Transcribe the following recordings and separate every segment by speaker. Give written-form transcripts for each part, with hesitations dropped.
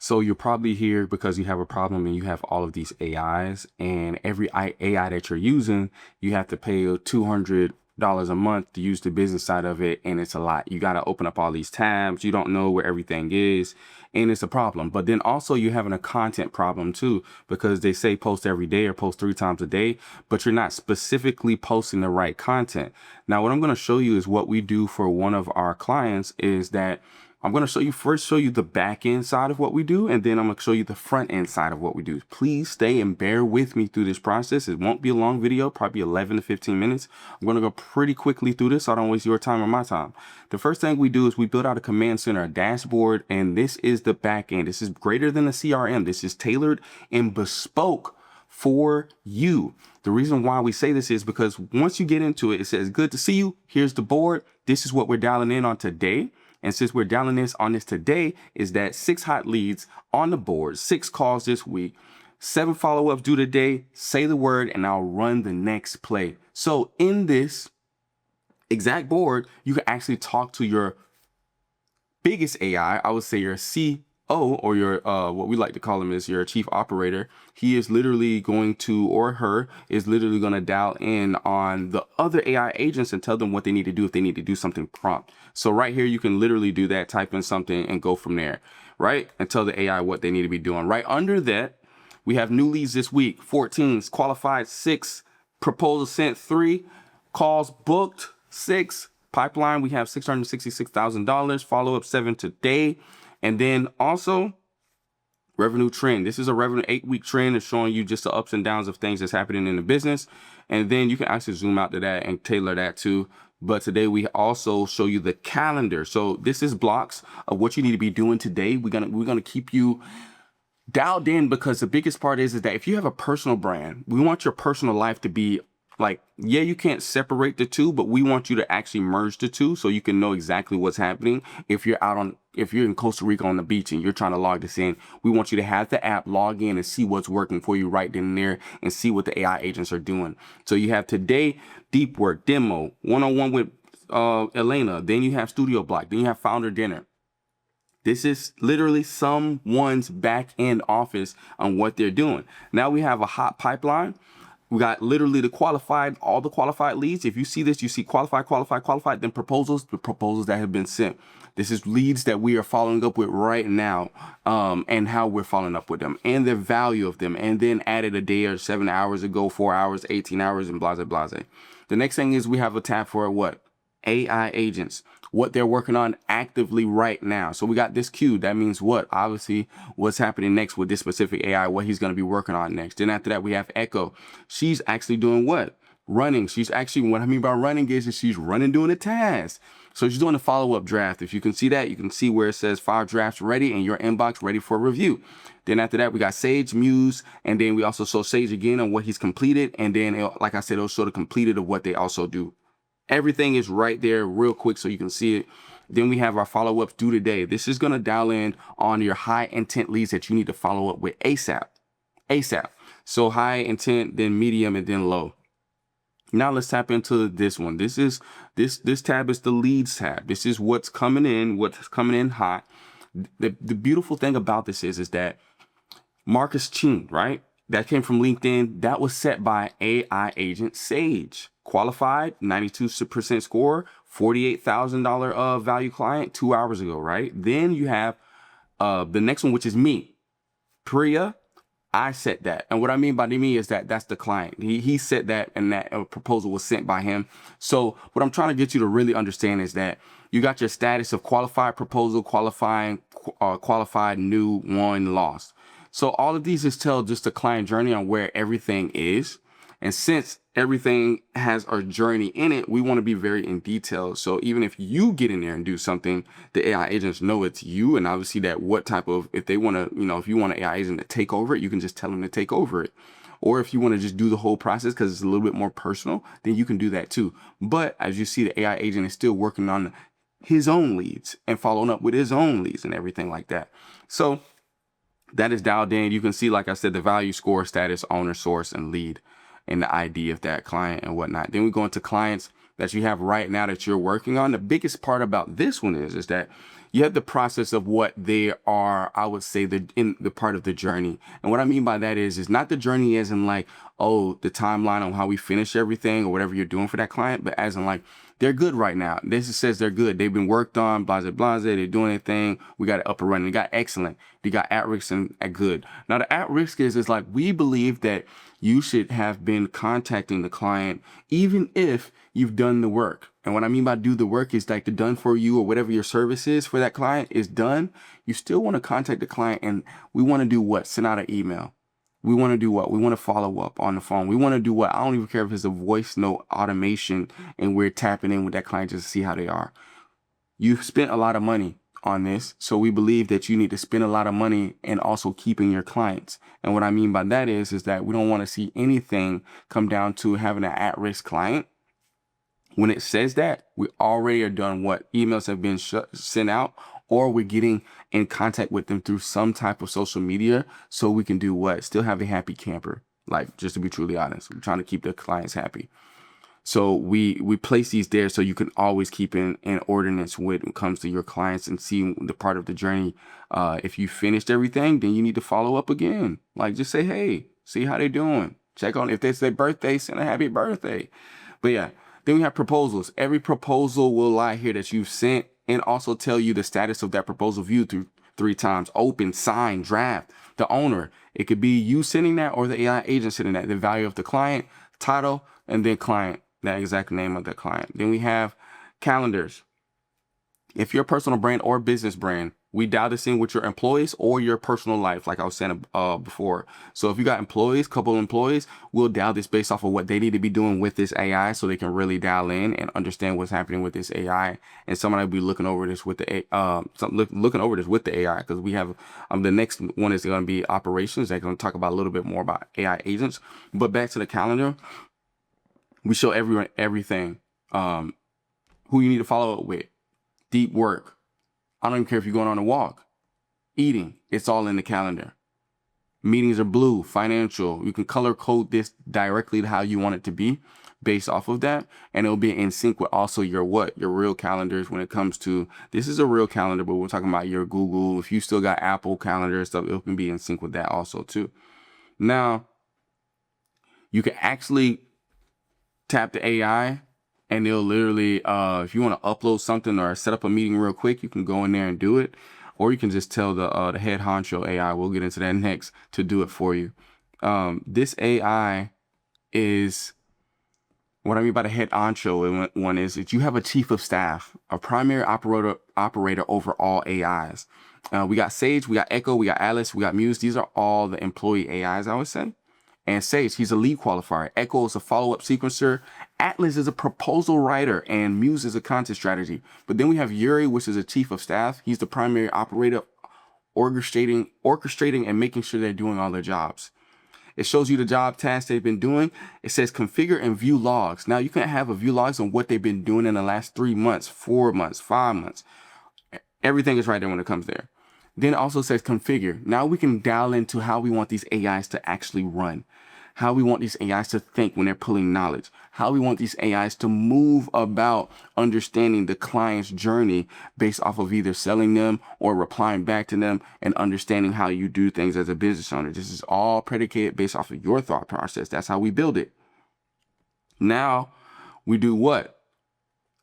Speaker 1: So you're probably here because you have a problem and you have all of these AIs, and every AI that you're using, you have to pay $200 a month to use the business side of it. And it's a lot. You got to open up all these tabs. You don't know where everything is. And it's a problem. But then also you're having a content problem too, because they say post every day or post 3 times a day, but you're not specifically posting the right content. Now, what I'm going to show you is what we do for one of our clients is that I'm going to show you the back end side of what we do, and then I'm going to show you the front end side of what we do. Please stay and bear with me through this process. It won't be a long video, probably 11 to 15 minutes. I'm going to go pretty quickly through this so I don't waste your time or my time. The first thing we do is we build out a command center, a dashboard, and this is the back end. This is greater than a CRM. This is tailored and bespoke for you. The reason why we say this is because once you get into it, it says, good to see you. Here's the board. This is what we're dialing in on today. And since we're dialing this on this today, is that 6 hot leads on the board, 6 calls this week, 7 follow-ups due today, say the word, and I'll run the next play. So in this exact board, you can actually talk to your biggest AI. I would say your COO, or your what we like to call him is your chief operator. He is literally going to, or her is literally going to dial in on the other AI agents and tell them what they need to do if they need to do something prompt. So right here, you can literally do that, type in something and go from there, right? And tell the AI what they need to be doing. Right under that, we have new leads this week, 14, qualified 6, proposal sent 3, calls booked 6, pipeline, we have $666,000, follow-up 7 today. And then also revenue trend. This is a revenue 8-week trend. It's showing you just the ups and downs of things that's happening in the business. And then you can actually zoom out to that and tailor that too. But today we also show you the calendar. So this is blocks of what you need to be doing today. We're gonna keep you dialed in, because the biggest part is that if you have a personal brand, we want your personal life to be like, yeah, you can't separate the two, but we want you to actually merge the two so you can know exactly what's happening. If you're in Costa Rica on the beach and you're trying to log this in, we want you to have the app, log in and see what's working for you right then and there, and see what the AI agents are doing. So you have today, deep work, demo, one-on-one with Elena. Then you have studio block. Then you have founder dinner. This is literally someone's back end office on what they're doing. Now we have a hot pipeline. We got literally all the qualified leads. If you see this, you see qualified, then proposals, the proposals that have been sent. This is leads that we are following up with right now, and how we're following up with them and the value of them. And then added a day or 7 hours ago, 4 hours, 18 hours, and blah, blah, blah. The next thing is we have a tab for what? AI agents, what they're working on actively right now. So we got this queue. That means what? Obviously, what's happening next with this specific AI, what he's going to be working on next. Then after that, we have Echo. She's actually doing what? Running. She's actually, what I mean by running is she's running, doing a task. So she's doing a follow-up draft. If you can see that, you can see where it says 5 drafts ready in your inbox, ready for review. Then after that, we got Sage, Muse, and then we also show Sage again on what he's completed. And then, like I said, it'll show the completed of what they also do. Everything is right there real quick so you can see it. Then we have our follow-ups due today. This is going to dial in on your high intent leads that you need to follow up with ASAP. So high intent, then medium, and then low. Now let's tap into this one. This tab is the leads tab. This is what's coming in hot. The beautiful thing about this is that Marcus Ching, right? That came from LinkedIn. That was set by AI agent Sage. Qualified, 92% score, $48,000 value client 2 hours ago, right? Then you have the next one, which is me, Priya. I set that. And what I mean by me is that that's the client. He set that, and that proposal was sent by him. So what I'm trying to get you to really understand is that you got your status of qualified, proposal, qualifying, qualified, new, won, lost. So all of these is tell just the client journey on where everything is. And since everything has our journey in it, we want to be very in detail. So even if you get in there and do something, the AI agents know it's you. And obviously that what type of, if they want to, if you want an AI agent to take over it, you can just tell them to take over it. Or if you want to just do the whole process because it's a little bit more personal, then you can do that too. But as you see, the AI agent is still working on his own leads and following up with his own leads and everything like that. So that is dialed in. You can see, like I said, the value, score, status, owner, source, and lead, and the ID of that client and whatnot. Then we go into clients that you have right now that you're working on. The biggest part about this one is that you have the process of what they are, I would say, in the part of the journey. And what I mean by that is not the journey as in like, oh, the timeline on how we finish everything or whatever you're doing for that client, but as in like, they're good right now. This says they're good. They've been worked on, blase. They're doing their thing. We got it up and running. They got excellent. They got at risk and at good. Now the at risk is like, we believe that you should have been contacting the client even if you've done the work. And what I mean by do the work is like the done for you or whatever your service is for that client is done. You still want to contact the client, and we want to do what? Send out an email. We want to do what? We want to follow up on the phone. We want to do what? I don't even care if it's a voice note automation and we're tapping in with that client just to see how they are. You've spent a lot of money on this, so we believe that you need to spend a lot of money and also keeping your clients. And what I mean by that is that we don't want to see anything come down to having an at-risk client. When it says that, we already are done what? Emails have been sent out, or we're getting in contact with them through some type of social media so we can do what? Still have a happy camper. Like, just to be truly honest, we're trying to keep the clients happy. So we place these there so you can always keep in ordinance when it comes to your clients and see the part of the journey. If you finished everything, then you need to follow up again. Like, just say, hey, see how they're doing. Check on if it's their birthday, send a happy birthday. But yeah, then we have proposals. Every proposal will lie here that you've sent and also tell you the status of that proposal viewed through 3 times: open, sign, draft, the owner. It could be you sending that or the AI agent sending that, the value of the client, title, and then client, that exact name of the client. Then we have calendars. If you're a personal brand or business brand, we dial this in with your employees or your personal life, like I was saying before. So if you got employees, couple employees, we'll dial this based off of what they need to be doing with this AI so they can really dial in and understand what's happening with this AI. And somebody will be looking over this with the looking over this with the AI, because we have the next one is going to be operations. They're going to talk about a little bit more about AI agents. But back to the calendar, we show everyone everything, who you need to follow up with, deep work. I don't even care if you're going on a walk, eating, it's all in the calendar. Meetings are blue, financial. You can color code this directly to how you want it to be based off of that. And it'll be in sync with also your real calendars when it comes to, this is a real calendar, but we're talking about your Google. If you still got Apple calendar and stuff, it can be in sync with that also too. Now, you can actually tap the AI and they'll literally, if you want to upload something or set up a meeting real quick, you can go in there and do it. Or you can just tell the head honcho AI, we'll get into that next, to do it for you. This AI is, what I mean by the head honcho one is that you have a chief of staff, a primary operator over all AIs. We got Sage, we got Echo, we got Alice, we got Muse. These are all the employee AIs, I would say. And Sage, he's a lead qualifier. Echo is a follow-up sequencer. Atlas is a proposal writer, and Muse is a content strategy. But then we have Yuri, which is a chief of staff. He's the primary operator, orchestrating and making sure they're doing all their jobs. It shows you the job tasks they've been doing. It says configure and view logs. Now you can have a view logs on what they've been doing in the last 3 months, 4 months, 5 months. Everything is right there when it comes there. Then it also says configure. Now we can dial into how we want these AIs to actually run, how we want these AIs to think when they're pulling knowledge, how we want these AIs to move about understanding the client's journey based off of either selling them or replying back to them and understanding how you do things as a business owner. This is all predicated based off of your thought process. That's how we build it. Now we do what?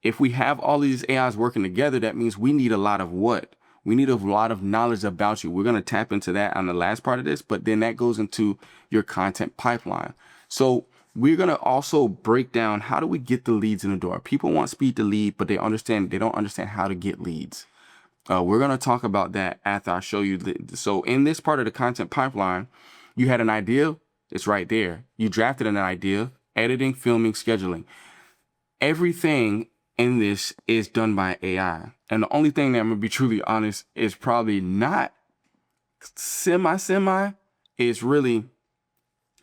Speaker 1: If we have all these AIs working together, that means we need a lot of what? We need a lot of knowledge about you. We're going to tap into that on the last part of this, but then that goes into your content pipeline. So we're going to also break down, how do we get the leads in the door? People want speed to lead, but they don't understand how to get leads. We're going to talk about that after I show you. So in this part of the content pipeline, you had an idea. It's right there. You drafted an idea, editing, filming, scheduling. Everything in this is done by AI. And the only thing that I'm gonna be truly honest is probably not semi is really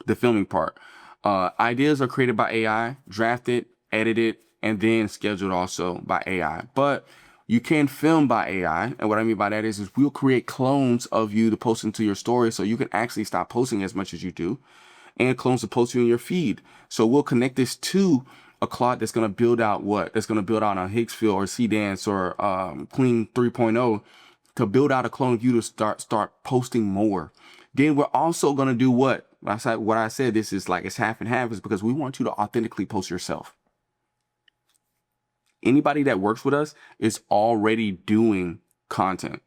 Speaker 1: the filming part. Ideas are created by AI, drafted, edited, and then scheduled also by AI. But you can film by AI. And what I mean by that is we'll create clones of you to post into your story, so you can actually stop posting as much as you do, and clones to post you in your feed. So we'll connect this to a Claude that's going to build out what? That's going to build out on Hicksfield or CDance or Clean 3.0 to build out a clone of you to start posting more. Then we're also going to do what? What I said, this is like it's half and half, is because we want you to authentically post yourself. Anybody that works with us is already doing content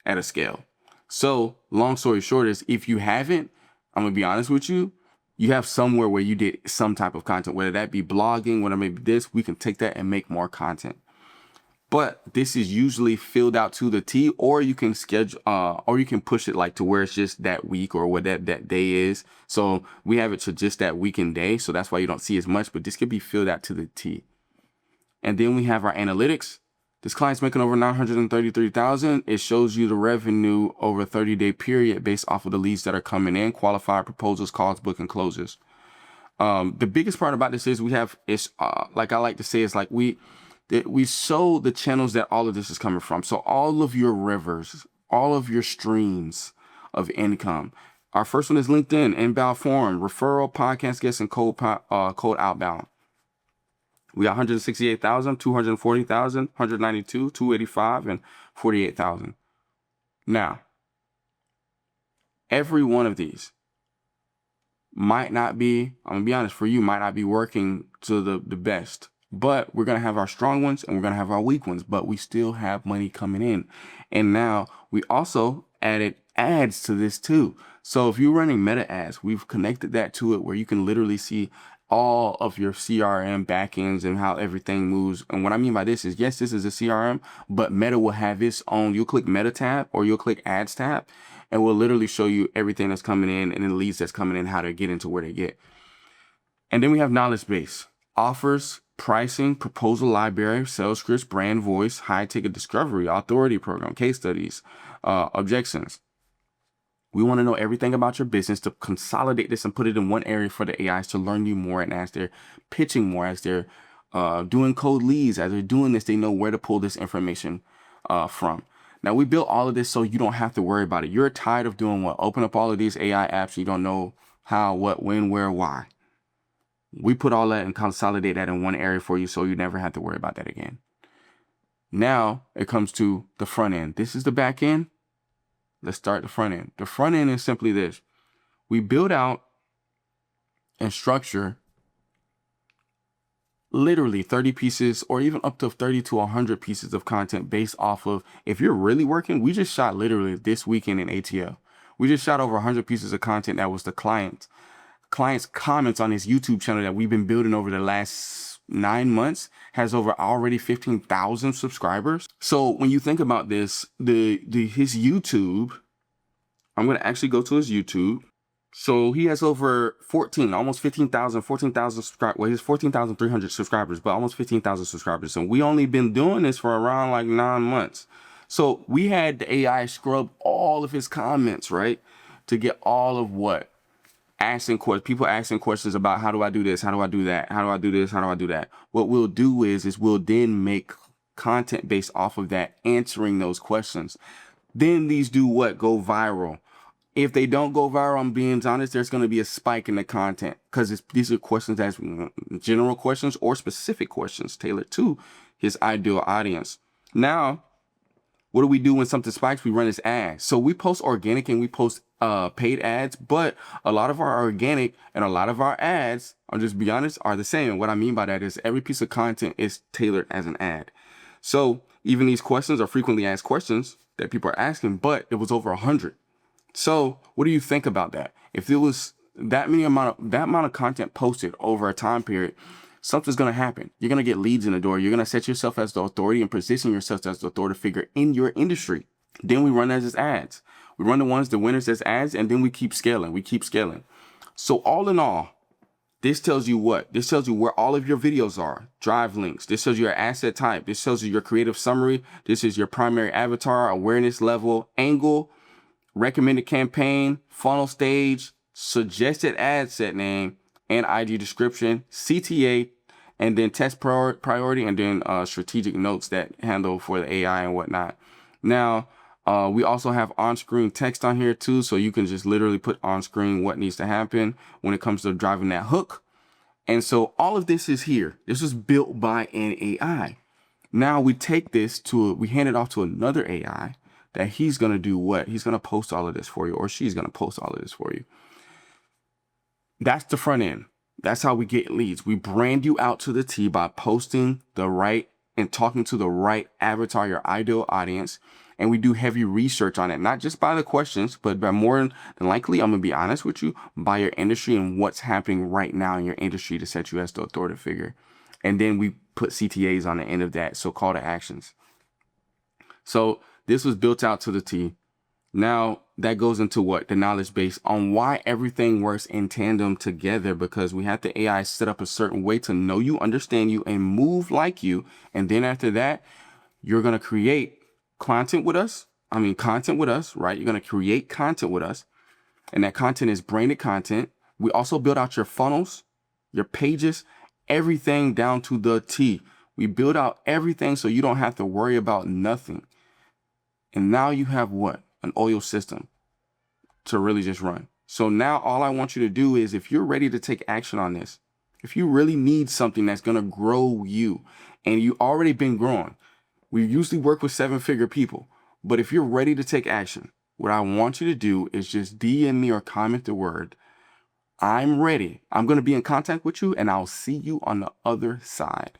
Speaker 1: at a scale. So long story short is, if you haven't, I'm going to be honest with you, you have somewhere where you did some type of content, whether that be blogging, whether maybe this, we can take that and make more content. But this is usually filled out to the T, or you can schedule, or you can push it like to where it's just that week or what that day is. So we have it to just that week and day. So that's why you don't see as much, but this could be filled out to the T. And then we have our analytics. This client's making over $933,000. It shows you the revenue over a 30-day period based off of the leads that are coming in, qualified proposals, calls, book, and closes. The biggest part about this is we have, like I like to say, is like we show the channels that all of this is coming from. So all of your rivers, all of your streams of income. Our first one is LinkedIn, inbound forum, referral, podcast guests, and cold outbound. We got 168,000, 240,000, 192, 285, and 48,000. Now, every one of these might not be, I'm going to be honest, for you, might not be working to the best. But we're going to have our strong ones and we're going to have our weak ones. But we still have money coming in. And now we also added ads to this too. So if you're running meta ads, we've connected that to it where you can literally see all of your CRM backends and how everything moves. And what I mean by this is, yes, this is a CRM, but Meta will have its own. You'll click Meta tab or you'll click Ads tab, and we'll literally show you everything that's coming in and the leads that's coming in, how to get into where they get. And then we have knowledge base, offers, pricing, proposal library, sales scripts, brand voice, high ticket discovery, authority program, case studies, objections. We want to know everything about your business to consolidate this and put it in one area for the AIs to learn you more. And as they're pitching more, as they're doing cold leads, as they're doing this, they know where to pull this information from. Now, we built all of this so you don't have to worry about it. You're tired of doing what? Open up all of these AI apps. You don't know how, what, when, where, why. We put all that and consolidate that in one area for you so you never have to worry about that again. Now it comes to the front end. This is the back end. Let's start the front end. The front end is simply this. We build out and structure literally 30 pieces or even up to 30 to 100 pieces of content based off of, if you're really working, we just shot literally this weekend in ATL. We just shot over 100 pieces of content that was the client's comments on his YouTube channel that we've been building over the last 9 months, has over already 15,000 subscribers. So when you think about this, his YouTube, I'm going to actually go to his YouTube. So he has over almost 14,000 subscribers. Well, he has 14,300 subscribers, but almost 15,000 subscribers. And we only been doing this for around like 9 months. So we had the AI scrub all of his comments, right? To get all of what? People asking questions about, how do I do this? How do I do that? How do I do this? How do I do that? What we'll do is we'll then make content based off of that, answering those questions. Then these do what? Go viral. If they don't go viral, I'm being honest, there's going to be a spike in the content because these are questions that's general questions or specific questions tailored to his ideal audience. Now, what do we do when something spikes? We run this ad. So we post organic and we post paid ads, but a lot of our organic and a lot of our ads, I'll just be honest, are the same. And what I mean by that is every piece of content is tailored as an ad. So even these questions are frequently asked questions that people are asking, but it was over 100. So what do you think about that? If there was that amount of content posted over a time period, something's going to happen. You're going to get leads in the door. You're going to set yourself as the authority and position yourself as the authority figure in your industry. Then we run as ads. We run the winners as ads, and then we keep scaling. So all in all, this tells you what? This tells you where all of your videos are, drive links. This tells you your asset type. This tells you your creative summary. This is your primary avatar, awareness level, angle, recommended campaign, funnel stage, suggested ad set name, and IG description, CTA, and then test priority, and then strategic notes that handle for the AI and whatnot. Now, we also have on-screen text on here too, so you can just literally put on screen what needs to happen when it comes to driving that hook. And so all of this is here. This was built by an AI. Now we take this we hand it off to another AI that he's going to do what? He's going to post all of this for you, or she's going to post all of this for you. That's the front end. That's how we get leads. We brand you out to the T by posting the right and talking to the right avatar, your ideal audience. And we do heavy research on it, not just by the questions, but by more than likely, I'm going to be honest with you, by your industry and what's happening right now in your industry to set you as the authoritative figure. And then we put CTAs on the end of that, so call to actions. So this was built out to the T. Now that goes into what? The knowledge base on why everything works in tandem together, because we have the AI set up a certain way to know you, understand you, and move like you. And then after that, you're going to create content with us, right? You're going to create content with us. And that content is branded content. We also build out your funnels, your pages, everything down to the T. We build out everything so you don't have to worry about nothing. And now you have what? An oil system to really just run. So now all I want you to do is, if you're ready to take action on this, if you really need something that's going to grow you and you already been growing, we usually work with 7-figure people, but if you're ready to take action, what I want you to do is just DM me or comment the word, I'm ready. I'm going to be in contact with you and I'll see you on the other side.